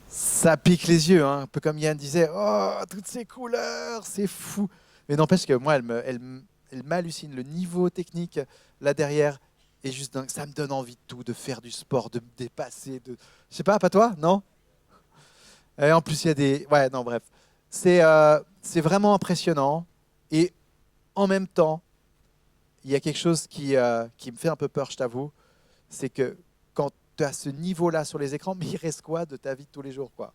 Ça pique les yeux, hein. Un peu comme Yann disait, oh, toutes ces couleurs, c'est fou. Mais n'empêche que moi, elle m'hallucine. Le niveau technique là derrière est juste dingue. Ça me donne envie de tout, de faire du sport, de me dépasser. Je sais pas toi, non? Et en plus, il y a des. Ouais, non, bref. C'est vraiment impressionnant. Et en même temps, il y a quelque chose qui me fait un peu peur, je t'avoue. C'est que quand tu as ce niveau-là sur les écrans, mais il reste quoi de ta vie de tous les jours, quoi?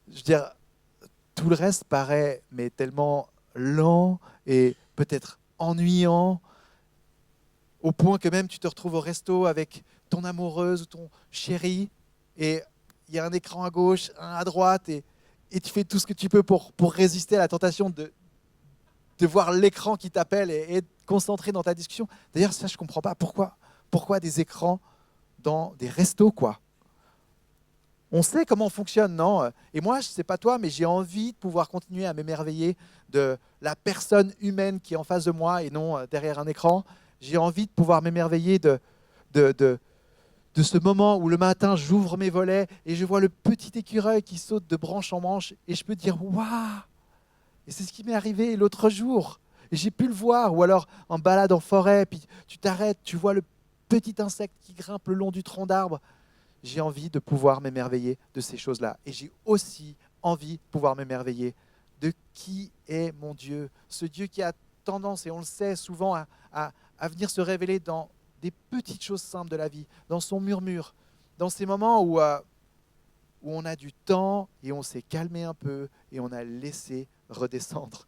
Je veux dire, tout le reste paraît mais tellement lent et peut-être ennuyant, au point que même tu te retrouves au resto avec ton amoureuse ou ton chéri, et il y a un écran à gauche, un à droite, et tu fais tout ce que tu peux pour résister à la tentation de voir l'écran qui t'appelle et être concentré dans ta discussion. D'ailleurs, ça, je ne comprends pas. Pourquoi des écrans dans des restos, quoi? On sait comment on fonctionne, non? Et moi, je ne sais pas toi, mais j'ai envie de pouvoir continuer à m'émerveiller de la personne humaine qui est en face de moi et non derrière un écran. J'ai envie de pouvoir m'émerveiller de, de, de ce moment où le matin, j'ouvre mes volets et je vois le petit écureuil qui saute de branche en branche et je peux dire waouh! Et c'est ce qui m'est arrivé l'autre jour. Et j'ai pu le voir. Ou alors en balade en forêt, puis tu t'arrêtes, tu vois le petit insecte qui grimpe le long du tronc d'arbre. J'ai envie de pouvoir m'émerveiller de ces choses-là. Et j'ai aussi envie de pouvoir m'émerveiller de qui est mon Dieu. Ce Dieu qui a tendance, et on le sait souvent, à venir se révéler dans des petites choses simples de la vie, dans son murmure, dans ces moments où on a du temps et on s'est calmé un peu et on a laissé redescendre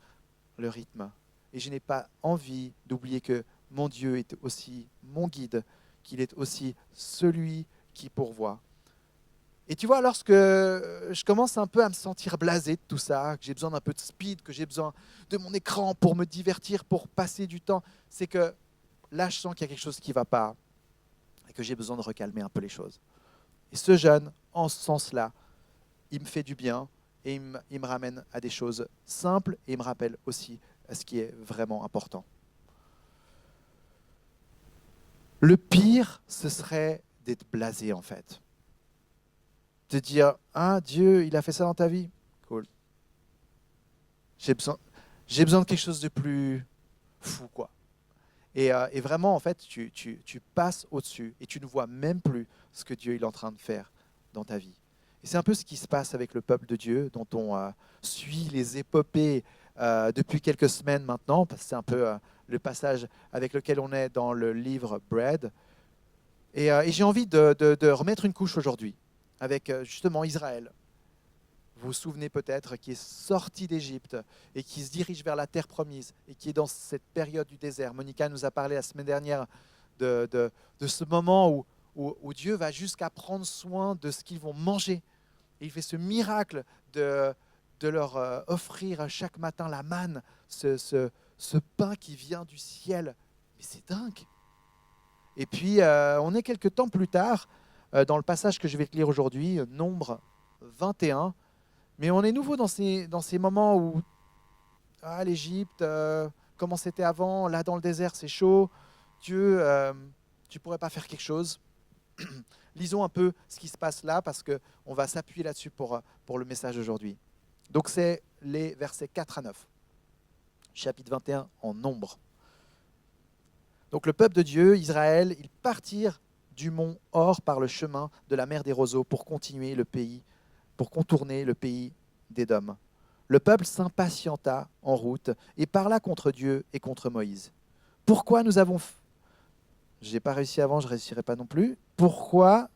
le rythme. Et je n'ai pas envie d'oublier que mon Dieu est aussi mon guide, qu'il est aussi celui qui pourvoit. Et tu vois, lorsque je commence un peu à me sentir blasé de tout ça, que j'ai besoin d'un peu de speed, que j'ai besoin de mon écran pour me divertir, pour passer du temps, c'est que là, je sens qu'il y a quelque chose qui ne va pas et que j'ai besoin de recalmer un peu les choses. Et ce jeûne, en ce sens-là, il me fait du bien et il me ramène à des choses simples et il me rappelle aussi à ce qui est vraiment important. Le pire, ce serait d'être blasé en fait. De dire, ah Dieu, il a fait ça dans ta vie. Cool. J'ai besoin, j'ai besoin de quelque chose de plus fou, quoi. Et vraiment, en fait, tu passes au-dessus et tu ne vois même plus ce que Dieu est en train de faire dans ta vie. Et c'est un peu ce qui se passe avec le peuple de Dieu, dont on suit les épopées depuis quelques semaines maintenant, parce que c'est un peu le passage avec lequel on est dans le livre Bread. Et j'ai envie de remettre une couche aujourd'hui, avec justement Israël. Vous vous souvenez peut-être, qui est sorti d'Égypte et qui se dirige vers la terre promise et qui est dans cette période du désert. Monica nous a parlé la semaine dernière de ce moment où Dieu va jusqu'à prendre soin de ce qu'ils vont manger. Et il fait ce miracle de leur offrir chaque matin la manne, ce pain qui vient du ciel. Mais c'est dingue. Et puis, on est quelques temps plus tard, dans le passage que je vais te lire aujourd'hui, Nombre 21. Mais on est nouveau dans ces moments où l'Égypte, comment c'était avant, là dans le désert c'est chaud, Dieu, tu pourrais pas faire quelque chose? Lisons un peu ce qui se passe là parce qu'on va s'appuyer là-dessus pour le message d'aujourd'hui. Donc c'est les versets 4 à 9, chapitre 21 en nombre. Donc le peuple de Dieu, Israël, ils partirent du mont Hor par le chemin de la mer des roseaux pour continuer le pays, pour contourner le pays d'Édom. Le peuple s'impatienta en route et parla contre Dieu et contre Moïse. Pourquoi nous avons... Je n'ai pas réussi avant, je ne réussirai pas non plus. Pourquoi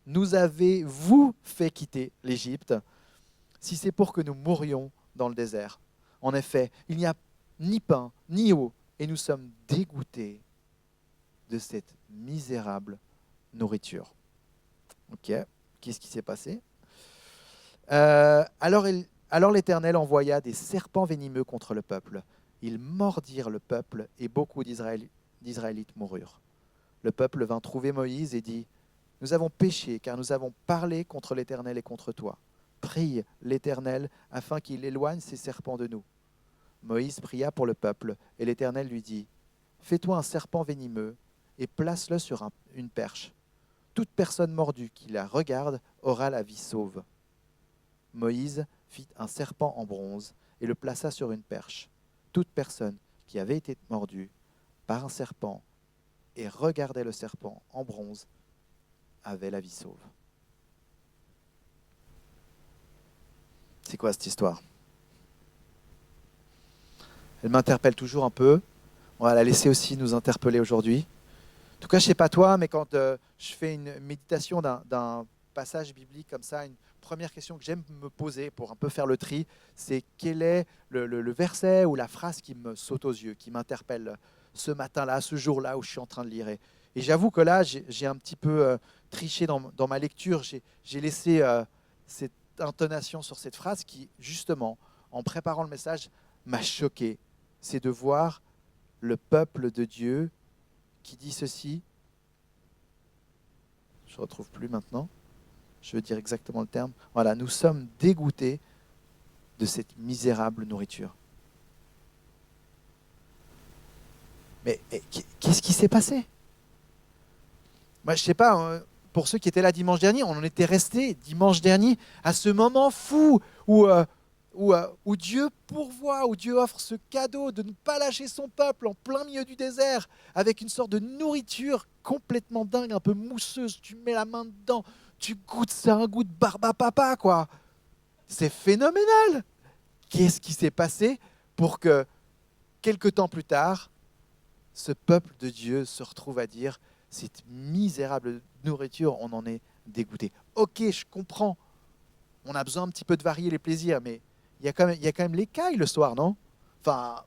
nous avez-vous fait quitter l'Égypte si c'est pour que nous mourions dans le désert? En effet, il n'y a ni pain, ni eau, et nous sommes dégoûtés de cette misérable nourriture. Ok, qu'est-ce qui s'est passé? Alors l'Éternel envoya des serpents venimeux contre le peuple. Ils mordirent le peuple et beaucoup d'Israélites moururent. Le peuple vint trouver Moïse et dit, nous avons péché car nous avons parlé contre l'Éternel et contre toi. Prie l'Éternel afin qu'il éloigne ces serpents de nous. Moïse pria pour le peuple et l'Éternel lui dit, fais-toi un serpent venimeux et place-le sur une perche. Toute personne mordue qui la regarde aura la vie sauve. Moïse fit un serpent en bronze et le plaça sur une perche. Toute personne qui avait été mordue par un serpent et regardait le serpent en bronze avait la vie sauve. C'est quoi cette histoire? Elle m'interpelle toujours un peu. On va la laisser aussi nous interpeller aujourd'hui. En tout cas, je ne sais pas toi, mais quand je fais une méditation d'un passage biblique comme ça, une première question que j'aime me poser pour un peu faire le tri, c'est quel est le verset ou la phrase qui me saute aux yeux, qui m'interpelle ce matin-là, ce jour-là où je suis en train de lire. Et j'avoue que là, j'ai un petit peu triché dans ma lecture. J'ai laissé cette intonation sur cette phrase qui, justement, en préparant le message, m'a choqué. C'est de voir le peuple de Dieu qui dit ceci. Je ne retrouve plus maintenant. Je veux dire exactement le terme. Voilà, nous sommes dégoûtés de cette misérable nourriture. Mais qu'est-ce qui s'est passé? Moi, je ne sais pas, pour ceux qui étaient là dimanche dernier, on en était resté dimanche dernier à ce moment fou où Dieu pourvoit, où Dieu offre ce cadeau de ne pas lâcher son peuple en plein milieu du désert, avec une sorte de nourriture complètement dingue, un peu mousseuse. Tu mets la main dedans, tu goûtes, c'est un goût de barbe à papa, quoi. C'est phénoménal. Qu'est-ce qui s'est passé pour que, quelque temps plus tard, ce peuple de Dieu se retrouve à dire cette misérable nourriture, on en est dégoûté. Ok, je comprends. On a besoin un petit peu de varier les plaisirs, mais il y a quand même l'écaille le soir, non? Enfin,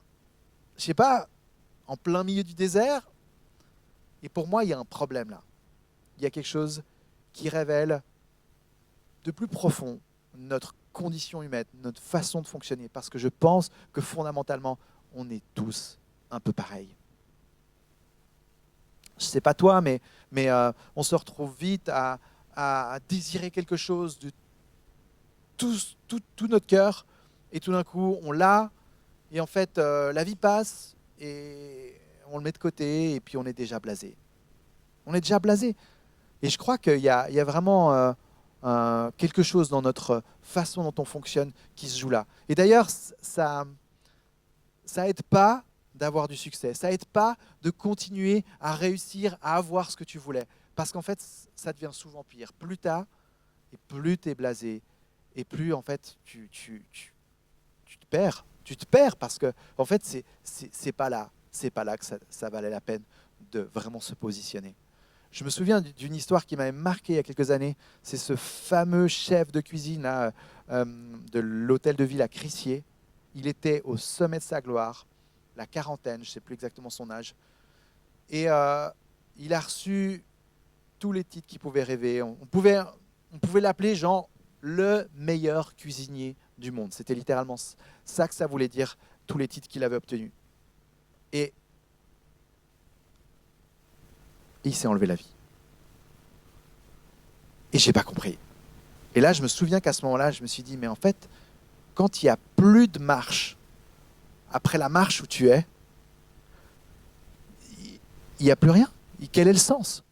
je sais pas, en plein milieu du désert. Et pour moi, il y a un problème là. Il y a quelque chose qui révèle de plus profond notre condition humaine, notre façon de fonctionner, parce que je pense que fondamentalement, on est tous un peu pareils. Je ne sais pas toi, mais on se retrouve vite à désirer quelque chose de tout notre cœur, et tout d'un coup, on l'a, et en fait, la vie passe, et on le met de côté, et puis on est déjà blasé. On est déjà blasé. Et je crois qu'il y a vraiment quelque chose dans notre façon dont on fonctionne qui se joue là. Et d'ailleurs, ça aide pas d'avoir du succès. Ça aide pas de continuer à réussir à avoir ce que tu voulais. Parce qu'en fait, ça devient souvent pire. Plus t'as, et plus tu es blasé, et plus en fait tu te perds. Tu te perds parce que en fait, c'est pas là. C'est pas là que ça valait la peine de vraiment se positionner. Je me souviens d'une histoire qui m'avait marqué il y a quelques années. C'est ce fameux chef de cuisine là, de l'hôtel de ville à Crissier. Il était au sommet de sa gloire, la quarantaine, je ne sais plus exactement son âge. Et il a reçu tous les titres qu'il pouvait rêver. On pouvait l'appeler genre le meilleur cuisinier du monde. C'était littéralement ça que ça voulait dire, tous les titres qu'il avait obtenus. Et il s'est enlevé la vie. Et je n'ai pas compris. Et là, je me souviens qu'à ce moment-là, je me suis dit, mais en fait, quand il n'y a plus de marche, après la marche où tu es, il n'y a plus rien. Quel est le sens?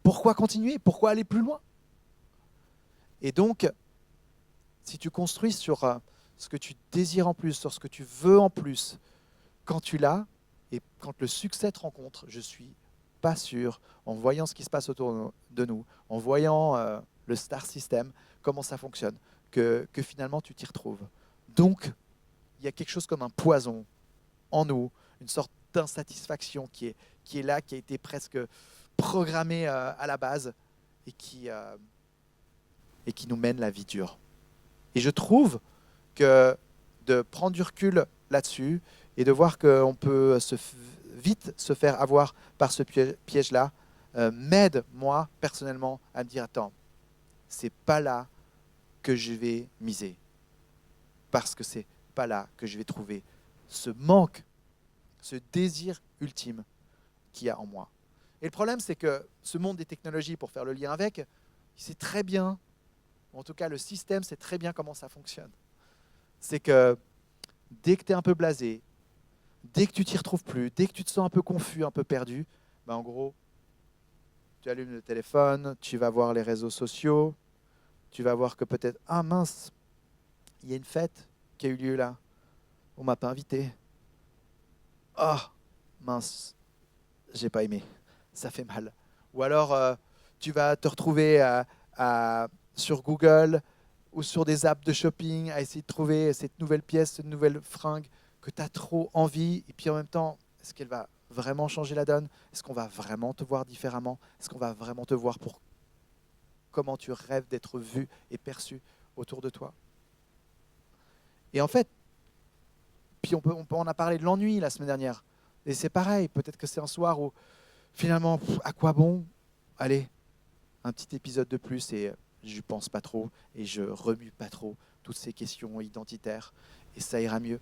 Pourquoi continuer? Pourquoi aller plus loin? Et donc, si tu construis sur ce que tu désires en plus, sur ce que tu veux en plus, quand tu l'as, et quand le succès te rencontre, je suis pas sûr, en voyant ce qui se passe autour de nous, en voyant le star system, comment ça fonctionne, que finalement tu t'y retrouves. Donc, il y a quelque chose comme un poison en nous, une sorte d'insatisfaction qui est là, qui a été presque programmée à la base et qui nous mène la vie dure. Et je trouve que de prendre du recul là-dessus et de voir qu'on peut vite se faire avoir par ce piège-là m'aide, moi, personnellement, à me dire, attends, c'est pas là que je vais miser. Parce que c'est pas là que je vais trouver ce manque, ce désir ultime qu'il y a en moi. Et le problème, c'est que ce monde des technologies, pour faire le lien avec, c'est très bien, en tout cas le système sait très bien comment ça fonctionne. C'est que dès que tu es un peu blasé, Dès que tu t'y retrouves plus, dès que tu te sens un peu confus, un peu perdu, ben en gros, tu allumes le téléphone, tu vas voir les réseaux sociaux, tu vas voir que peut-être, ah mince, il y a une fête qui a eu lieu là, on m'a pas invité. Ah mince, j'ai pas aimé, ça fait mal. Ou alors, tu vas te retrouver sur Google ou sur des apps de shopping à essayer de trouver cette nouvelle pièce, cette nouvelle fringue que tu as trop envie. Et puis en même temps, est-ce qu'elle va vraiment changer la donne? Est-ce qu'on va vraiment te voir différemment? Est-ce qu'on va vraiment te voir pour comment tu rêves d'être vu et perçu autour de toi? Et en fait, puis on a parlé de l'ennui la semaine dernière. Et c'est pareil, peut-être que c'est un soir où finalement, à quoi bon? Allez, un petit épisode de plus et je pense pas trop et je remue pas trop toutes ces questions identitaires et ça ira mieux.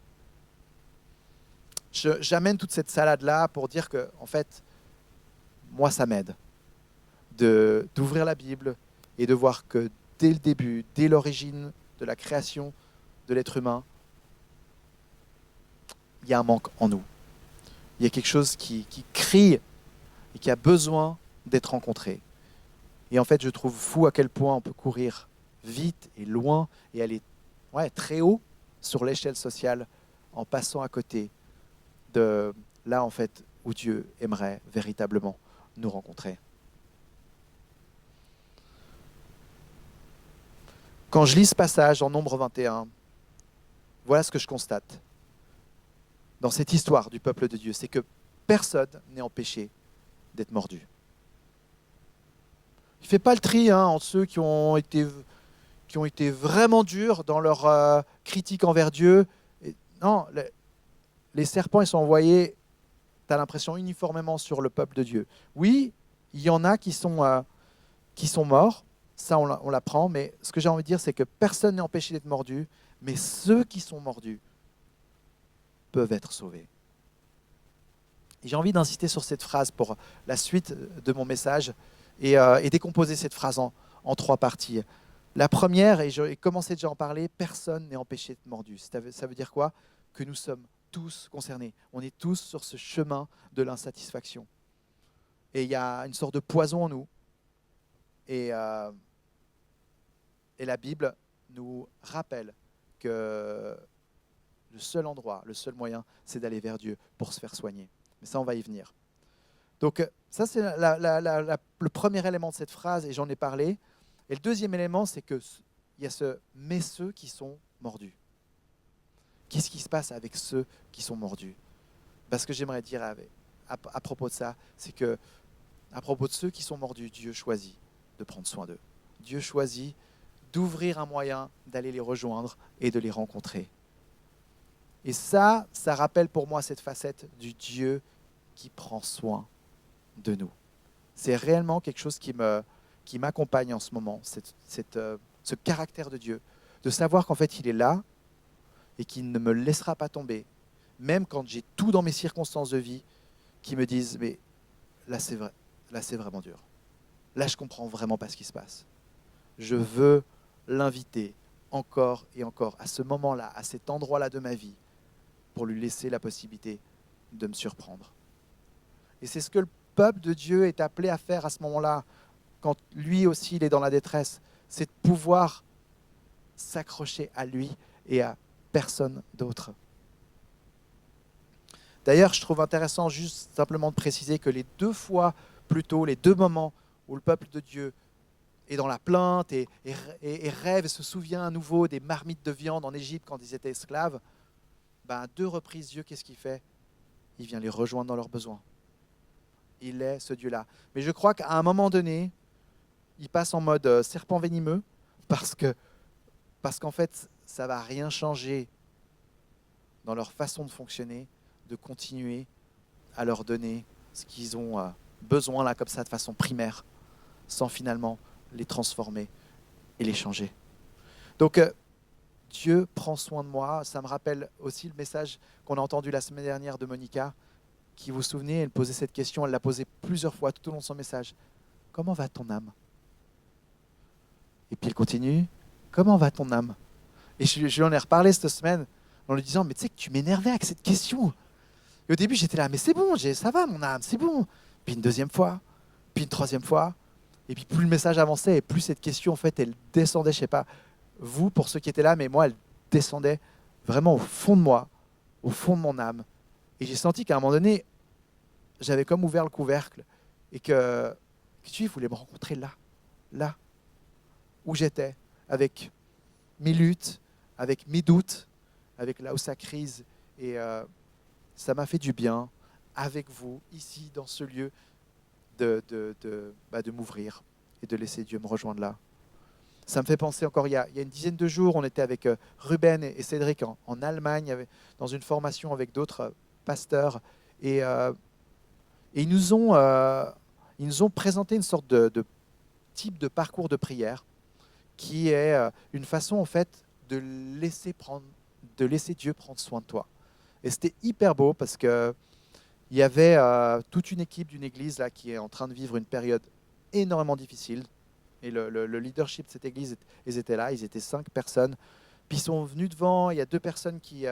J'amène toute cette salade-là pour dire que, en fait, moi, ça m'aide d'ouvrir la Bible et de voir que dès le début, dès l'origine de la création de l'être humain, il y a un manque en nous. Il y a quelque chose qui crie et qui a besoin d'être rencontré. Et en fait, je trouve fou à quel point on peut courir vite et loin et aller très haut sur l'échelle sociale en passant à côté de là, en fait, où Dieu aimerait véritablement nous rencontrer. Quand je lis ce passage en Nombre 21, voilà ce que je constate dans cette histoire du peuple de Dieu, c'est que personne n'est empêché d'être mordu. Il ne fait pas le tri entre ceux qui ont été vraiment durs dans leur critique envers Dieu. Et, non, les serpents, ils sont envoyés, tu as l'impression, uniformément sur le peuple de Dieu. Oui, il y en a qui sont morts, ça on l'apprend, mais ce que j'ai envie de dire, c'est que personne n'est empêché d'être mordu, mais ceux qui sont mordus peuvent être sauvés. Et j'ai envie d'insister sur cette phrase pour la suite de mon message et décomposer cette phrase en trois parties. La première, et j'ai commencé déjà à en parler, personne n'est empêché d'être mordu. Ça veut dire quoi? Que nous sommes tous concernés. On est tous sur ce chemin de l'insatisfaction. Et il y a une sorte de poison en nous. Et la Bible nous rappelle que le seul endroit, le seul moyen, c'est d'aller vers Dieu pour se faire soigner. Mais ça, on va y venir. Donc ça, c'est le premier élément de cette phrase, et j'en ai parlé. Et le deuxième élément, c'est qu'il y a ce « mais ceux qui sont mordus ». Qu'est-ce qui se passe avec ceux qui sont mordus? Ce que j'aimerais dire à propos de ça, c'est que à propos de ceux qui sont mordus, Dieu choisit de prendre soin d'eux. Dieu choisit d'ouvrir un moyen d'aller les rejoindre et de les rencontrer. Et ça rappelle pour moi cette facette du Dieu qui prend soin de nous. C'est réellement quelque chose qui m'accompagne en ce moment, ce caractère de Dieu, de savoir qu'en fait il est là et qu'il ne me laissera pas tomber, même quand j'ai tout dans mes circonstances de vie qui me disent mais là c'est vrai, là c'est vraiment dur. Là je comprends vraiment pas ce qui se passe. Je veux l'inviter encore et encore à ce moment-là, à cet endroit-là de ma vie, pour lui laisser la possibilité de me surprendre. Et c'est ce que le peuple de Dieu est appelé à faire à ce moment-là, quand lui aussi il est dans la détresse, c'est de pouvoir s'accrocher à lui et à personne d'autre. D'ailleurs, je trouve intéressant juste simplement de préciser que les deux fois, plutôt les deux moments où le peuple de Dieu est dans la plainte et rêve et se souvient à nouveau des marmites de viande en Égypte quand ils étaient esclaves, à deux reprises, Dieu, qu'est-ce qu'il fait? Il vient les rejoindre dans leurs besoins. Il est ce Dieu-là. Mais je crois qu'à un moment donné, il passe en mode serpent venimeux parce qu'en fait, ça ne va rien changer dans leur façon de fonctionner, de continuer à leur donner ce qu'ils ont besoin, là, comme ça, de façon primaire, sans finalement les transformer et les changer. Donc, Dieu prend soin de moi. Ça me rappelle aussi le message qu'on a entendu la semaine dernière de Monica, qui, vous vous souvenez, elle posait cette question, elle l'a posée plusieurs fois tout au long de son message. Comment va ton âme? Et puis elle continue, comment va ton âme? Et je lui en ai reparlé cette semaine en lui disant, mais tu sais que tu m'énervais avec cette question. Et au début, j'étais là, mais c'est bon, ça va mon âme, c'est bon. Puis une deuxième fois, puis une troisième fois. Et puis plus le message avançait et plus cette question, en fait, elle descendait, je sais pas, vous, pour ceux qui étaient là, mais moi, elle descendait vraiment au fond de moi, au fond de mon âme. Et j'ai senti qu'à un moment donné, j'avais comme ouvert le couvercle et que Dieu voulait me rencontrer là, là, où j'étais, avec mes luttes, avec mes doutes, avec là où ça crise. Et ça m'a fait du bien, avec vous, ici, dans ce lieu, de m'ouvrir et de laisser Dieu me rejoindre là. Ça me fait penser encore, il y a une dizaine de jours, on était avec Ruben et Cédric en Allemagne, dans une formation avec d'autres pasteurs. Et, et ils nous ont présenté une sorte de type de parcours de prière qui est une façon, en fait, de laisser Dieu prendre soin de toi. Et c'était hyper beau parce que il y avait toute une équipe d'une église là, qui est en train de vivre une période énormément difficile. Et le leadership de cette église, ils étaient là, ils étaient 5 personnes. Puis ils sont venus devant, il y a 2 personnes qui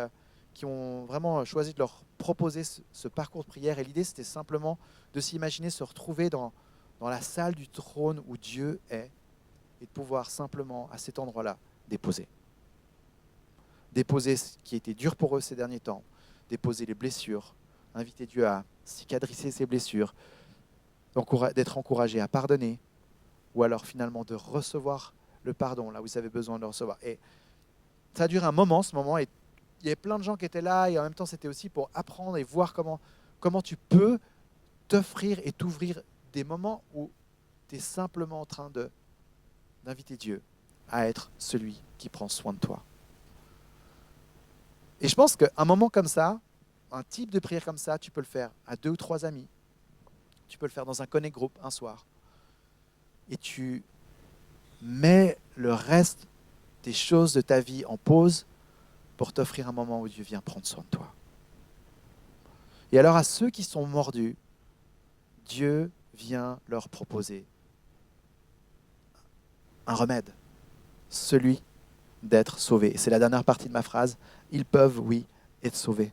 ont vraiment choisi de leur proposer ce parcours de prière. Et l'idée, c'était simplement de s'imaginer se retrouver dans la salle du trône où Dieu est et de pouvoir simplement, à cet endroit-là, déposer. Déposer ce qui était dur pour eux ces derniers temps, déposer les blessures, inviter Dieu à cicatriser ses blessures, d'être encouragé à pardonner, ou alors finalement de recevoir le pardon là où vous avez besoin de le recevoir. Et ça a duré un moment, ce moment, et il y avait plein de gens qui étaient là, et en même temps c'était aussi pour apprendre et voir comment tu peux t'offrir et t'ouvrir des moments où tu es simplement en train d'inviter Dieu à être celui qui prend soin de toi. Et je pense qu'un moment comme ça, un type de prière comme ça, tu peux le faire à 2 ou 3 amis, tu peux le faire dans un connect group un soir, et tu mets le reste des choses de ta vie en pause pour t'offrir un moment où Dieu vient prendre soin de toi. Et alors à ceux qui sont mordus, Dieu vient leur proposer un remède, celui d'être sauvés. Et c'est la dernière partie de ma phrase. Ils peuvent, oui, être sauvés.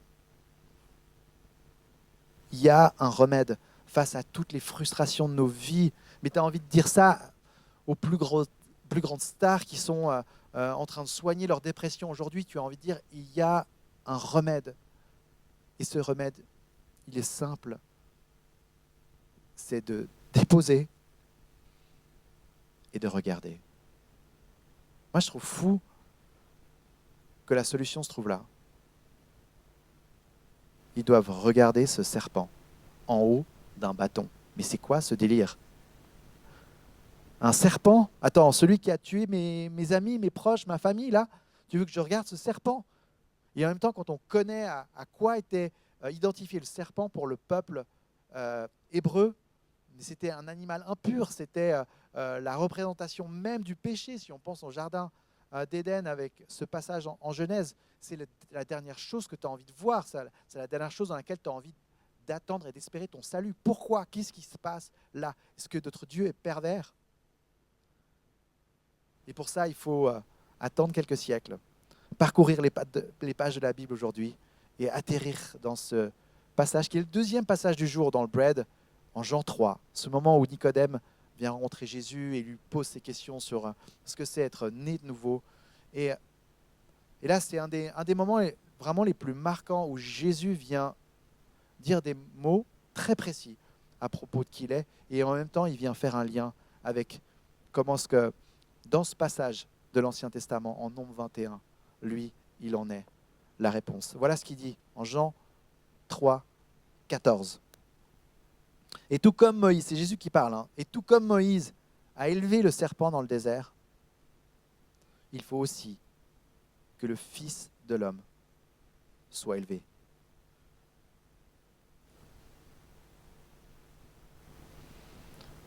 Il y a un remède face à toutes les frustrations de nos vies. Mais tu as envie de dire ça aux plus grandes stars qui sont en train de soigner leur dépression aujourd'hui. Tu as envie de dire, il y a un remède. Et ce remède, il est simple. C'est de déposer et de regarder. Moi, je trouve fou que la solution se trouve là. Ils doivent regarder ce serpent en haut d'un bâton. Mais c'est quoi ce délire? Un serpent? Attends, celui qui a tué mes amis, mes proches, ma famille, là? Tu veux que je regarde ce serpent? Et en même temps, quand on connaît à quoi était identifié le serpent pour le peuple hébreu, c'était un animal impur, c'était la représentation même du péché. Si on pense au jardin d'Éden avec ce passage en Genèse, c'est la dernière chose que tu as envie de voir, c'est la dernière chose dans laquelle tu as envie d'attendre et d'espérer ton salut. Pourquoi? Qu'est-ce qui se passe là? Est-ce que notre Dieu est pervers? Et pour ça, il faut attendre quelques siècles, parcourir les pages de la Bible aujourd'hui et atterrir dans ce passage qui est le deuxième passage du jour dans le Bread, en Jean 3, ce moment où Nicodème vient rencontrer Jésus et lui pose ses questions sur ce que c'est être né de nouveau. Et là, c'est un des moments vraiment les plus marquants où Jésus vient dire des mots très précis à propos de qui il est, et en même temps, il vient faire un lien avec comment est-ce que, dans ce passage de l'Ancien Testament, en Nombre 21, lui, il en est la réponse. Voilà ce qu'il dit en Jean 3, 14. Et tout comme Moïse, c'est Jésus qui parle, et tout comme Moïse a élevé le serpent dans le désert, il faut aussi que le Fils de l'homme soit élevé.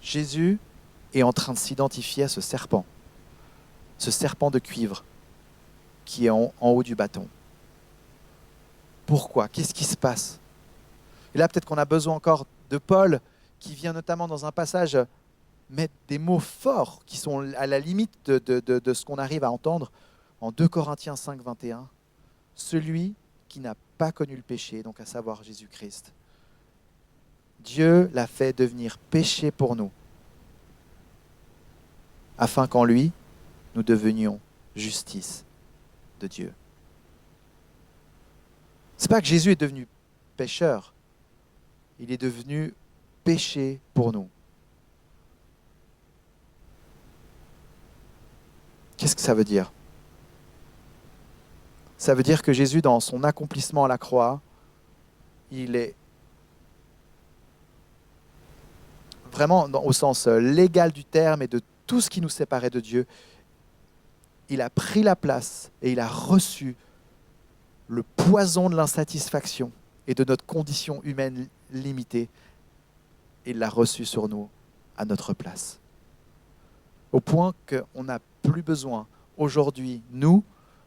Jésus est en train de s'identifier à ce serpent de cuivre qui est en haut du bâton. Pourquoi? Qu'est-ce qui se passe? Et là, peut-être qu'on a besoin encore de Paul, qui vient notamment dans un passage mettre des mots forts qui sont à la limite de ce qu'on arrive à entendre en 2 Corinthiens 5, 21. Celui qui n'a pas connu le péché, donc à savoir Jésus-Christ. Dieu l'a fait devenir péché pour nous, afin qu'en lui, nous devenions justice de Dieu. C'est pas que Jésus est devenu pécheur, il est devenu péché pour nous. Qu'est-ce que ça veut dire? Ça veut dire que Jésus, dans son accomplissement à la croix, il est vraiment au sens légal du terme et de tout ce qui nous séparait de Dieu. Il a pris la place et il a reçu le poison de l'insatisfaction et de notre condition humaine limitée. Il l'a reçu sur nous à notre place. Au point qu'on n'a plus besoin aujourd'hui, nous,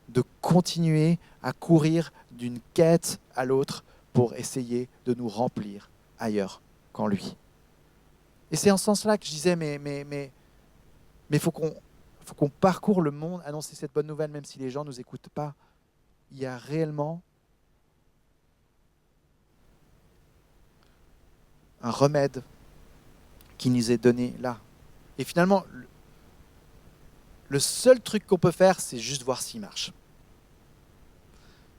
de continuer à courir d'une quête à l'autre pour essayer de nous remplir ailleurs qu'en lui. Et c'est en ce sens-là que je disais, mais faut qu'on parcourt le monde, annoncer cette bonne nouvelle, même si les gens ne nous écoutent pas. Il y a réellement un remède qui nous est donné là. Et finalement, le seul truc qu'on peut faire, c'est juste voir s'il marche.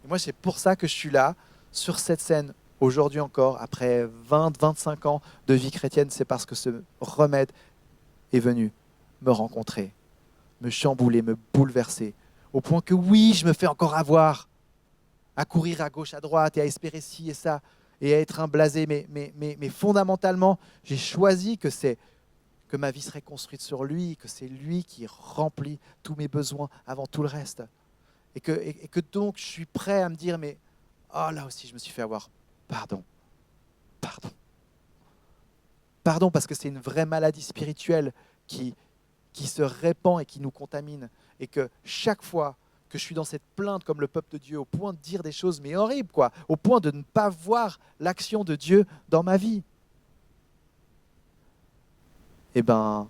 Et moi, c'est pour ça que je suis là, sur cette scène, aujourd'hui encore, après 20-25 ans de vie chrétienne. C'est parce que ce remède est venu me rencontrer, me chambouler, me bouleverser, au point que oui, je me fais encore avoir, à courir à gauche, à droite, et à espérer ci et ça, et à être un blasé. Mais fondamentalement, j'ai choisi que ma vie serait construite sur lui, que c'est lui qui remplit tous mes besoins avant tout le reste. Et que donc je suis prêt à me dire, mais oh, là aussi je me suis fait avoir. Pardon. Pardon parce que c'est une vraie maladie spirituelle qui se répand et qui nous contamine. Et que chaque fois que je suis dans cette plainte comme le peuple de Dieu, au point de dire des choses mais horribles, quoi, au point de ne pas voir l'action de Dieu dans ma vie, eh bien,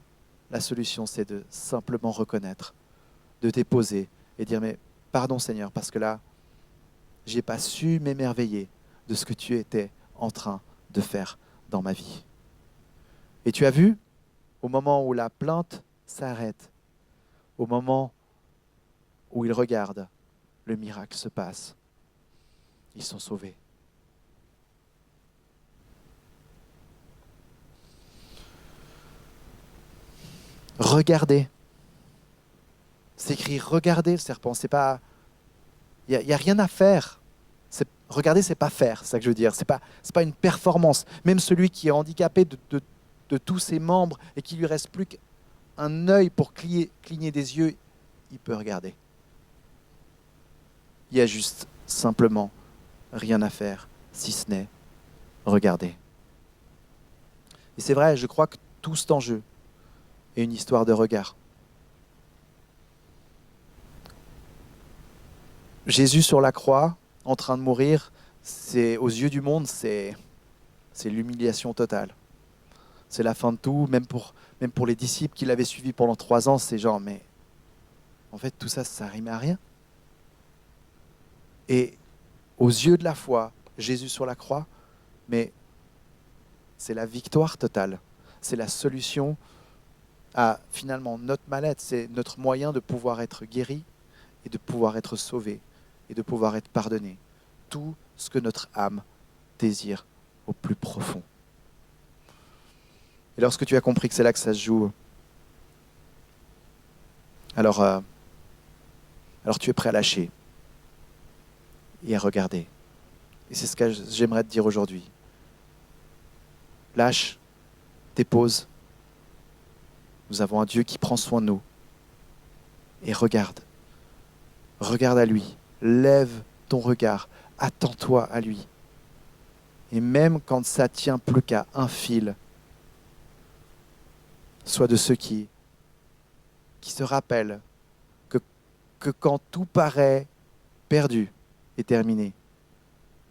la solution, c'est de simplement reconnaître, de déposer et dire, mais pardon Seigneur, parce que là, je n'ai pas su m'émerveiller de ce que tu étais en train de faire dans ma vie. Et tu as vu, au moment où la plainte s'arrête, au moment où ils regardent, le miracle se passe. Ils sont sauvés. Regardez. C'est écrit regardez le serpent. C'est pas, il y a rien à faire. Regarder, c'est pas faire, c'est ça que je veux dire. C'est pas une performance. Même celui qui est handicapé de tous ses membres et qui lui reste plus qu'un œil pour cligner des yeux, il peut regarder. Il y a juste simplement rien à faire, si ce n'est regarder. Et c'est vrai, je crois que tout cet enjeu est une histoire de regard. Jésus sur la croix, en train de mourir, aux yeux du monde, c'est l'humiliation totale. C'est la fin de tout, même pour les disciples qui l'avaient suivi pendant 3 ans, c'est genre, mais en fait tout ça, ça rime à rien. Et aux yeux de la foi, Jésus sur la croix, mais c'est la victoire totale. C'est la solution à finalement notre mal-être, c'est notre moyen de pouvoir être guéri et de pouvoir être sauvé et de pouvoir être pardonné. Tout ce que notre âme désire au plus profond. Et lorsque tu as compris que c'est là que ça se joue, alors tu es prêt à lâcher et à regarder. Et c'est ce que j'aimerais te dire aujourd'hui. Lâche, dépose. Nous avons un Dieu qui prend soin de nous. Et regarde. Regarde à lui. Lève ton regard. Attends-toi à lui. Et même quand ça tient plus qu'à un fil, sois de ceux qui se rappellent que quand tout paraît perdu et terminé,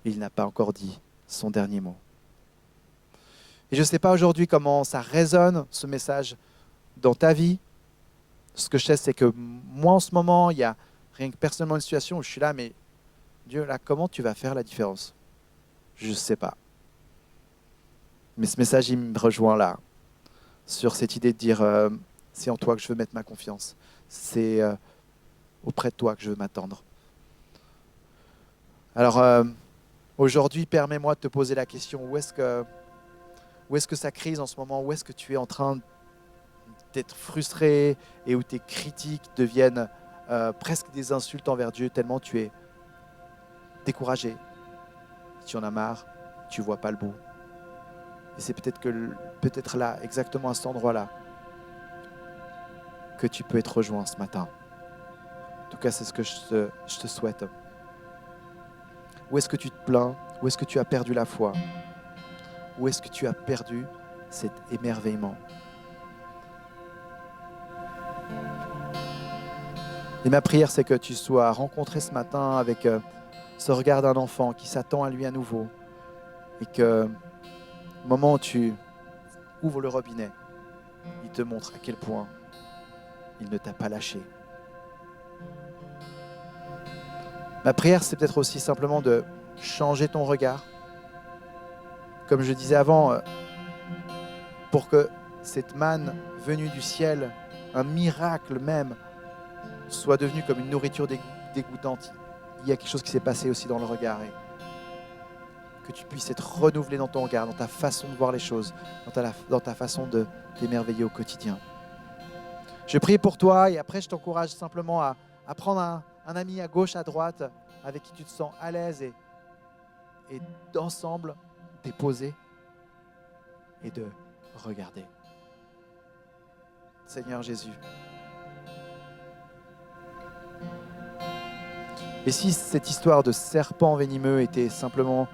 il n'a pas encore dit son dernier mot. Et je ne sais pas aujourd'hui comment ça résonne, ce message, dans ta vie. Ce que je sais, c'est que moi, en ce moment, il y a rien que personnellement une situation où je suis là, mais Dieu, là, comment tu vas faire la différence? Je ne sais pas. Mais ce message, il me rejoint là, sur cette idée de dire, c'est en toi que je veux mettre ma confiance. C'est auprès de toi que je veux m'attendre. Alors, aujourd'hui, permets-moi de te poser la question, où est-ce que ça crise en ce moment? Où est-ce que tu es en train d'être frustré et où tes critiques deviennent presque des insultes envers Dieu, tellement tu es découragé, tu en as marre, tu ne vois pas le bout. Et c'est peut-être là, exactement à cet endroit-là, que tu peux être rejoint ce matin. En tout cas, c'est ce que je te souhaite. Où est-ce que tu te plains? Où est-ce que tu as perdu la foi? Où est-ce que tu as perdu cet émerveillement? Et ma prière, c'est que tu sois rencontré ce matin avec ce regard d'un enfant qui s'attend à lui à nouveau. Et que au moment où tu ouvres le robinet, il te montre à quel point il ne t'a pas lâché. Ma prière, c'est peut-être aussi simplement de changer ton regard. Comme je disais avant, pour que cette manne venue du ciel, un miracle même, soit devenue comme une nourriture dégoûtante, il y a quelque chose qui s'est passé aussi dans le regard. Et que tu puisses être renouvelé dans ton regard, dans ta façon de voir les choses, dans ta façon de t'émerveiller au quotidien. Je prie pour toi et après je t'encourage simplement à prendre un ami à gauche, à droite, avec qui tu te sens à l'aise et d'ensemble déposer et de regarder. Seigneur Jésus. Et si cette histoire de serpent venimeux était simplement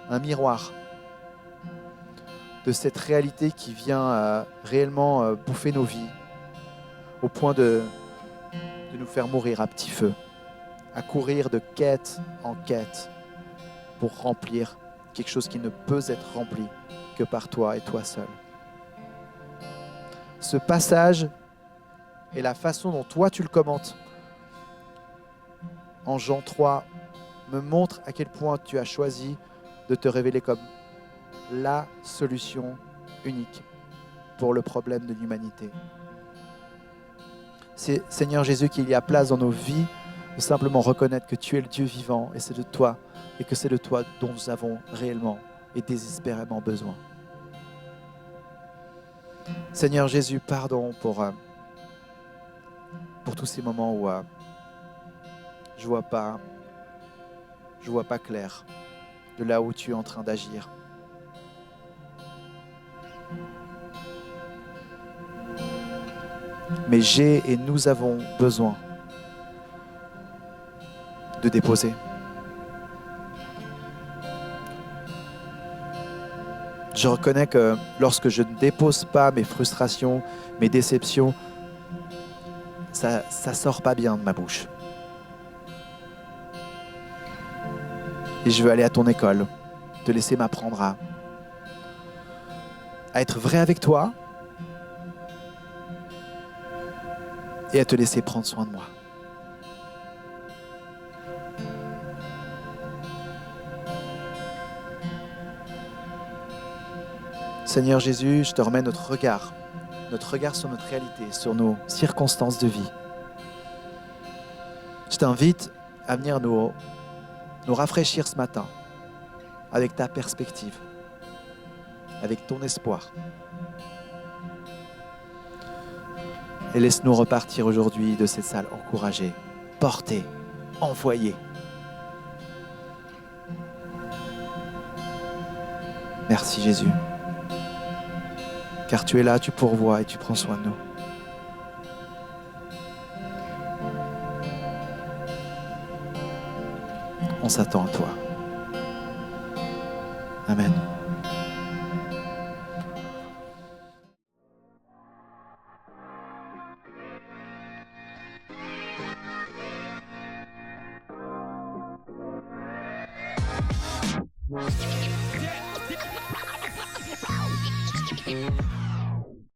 un miroir de cette réalité qui vient réellement bouffer nos vies, au point de nous faire mourir à petit feu, à courir de quête en quête pour remplir quelque chose qui ne peut être rempli que par toi et toi seul. Ce passage et la façon dont toi tu le commentes en Jean 3 me montre à quel point tu as choisi de te révéler comme la solution unique pour le problème de l'humanité. C'est, Seigneur Jésus, qu'il y a place dans nos vies de simplement reconnaître que tu es le Dieu vivant et c'est de toi, et que c'est de toi dont nous avons réellement et désespérément besoin. Seigneur Jésus, pardon pour tous ces moments où je vois pas clair de là où tu es en train d'agir. Mais j'ai et nous avons besoin de déposer. Je reconnais que lorsque je ne dépose pas mes frustrations, mes déceptions, ça sort pas bien de ma bouche. Et je veux aller à ton école, te laisser m'apprendre à être vrai avec toi et à te laisser prendre soin de moi. Seigneur Jésus, je te remets notre regard sur notre réalité, sur nos circonstances de vie. Je t'invite à venir nous rafraîchir ce matin avec ta perspective, avec ton espoir. Et laisse-nous repartir aujourd'hui de cette salle encouragée, portée, envoyée. Merci Jésus. Car tu es là, tu pourvois et tu prends soin de nous. On s'attend à toi. Amen.